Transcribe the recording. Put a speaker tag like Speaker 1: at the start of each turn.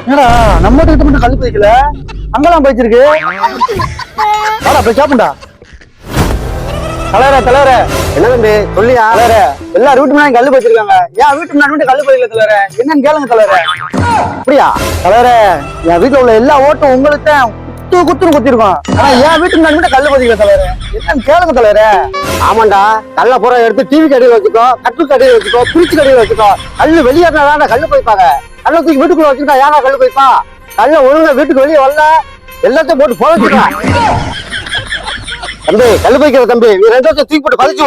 Speaker 1: என்னடா நம்ம வீட்டுக்கு மட்டும் கல் பதிக்கல, அங்கெல்லாம் பதிச்சிருக்கு. வாடா போய் சாப்பிடா. தலைவரே என்ன தம்பி சொல்லியா? தலைவரே எல்லாரும் வீட்டு முன்னாடி கல் பதிச்சிருக்காங்க, ஏன் வீட்டு முன்னாடி மட்டும் கல் பதிக்கல தலைவரே? என்னன்னு கேளுங்க தலைவரே. அப்படியா தலைவரே? என் வீட்டுல உள்ள எல்லா ஓட்டும் உங்களுக்கு குத்துன்னு குத்திருக்கோம், ஆனா என் வீட்டு முன்னாடி மட்டும் கல் பதிக்கல தலைவரே. என்னன்னு கேளுங்க தலைவரே. ஆமாண்டா, கல்ல பூரா எடுத்து டிவி கடையில் வச்சுக்கோ, கட்டு கடையில் வச்சுக்கோ, பிரிச்சு கடையில் வச்சுக்கோ. கல்லு வெளியேறினா கல்லு போய்ப்பாங்க, கல்ல தூக்கி வீட்டுக்குள்ள வச்சுக்கிட்டா யாரா கல்லு போய்ப்பா? கல்ல ஒழுங்கா வீட்டுக்கு வெளியே வரல, எல்லாத்தையும் போட்டு புதைச்சிக்கலாம். தம்பி கல்லு பைக்கிற தம்பி, நீ 2 வருஷம் தூக்கி போட்டு பதிச்சு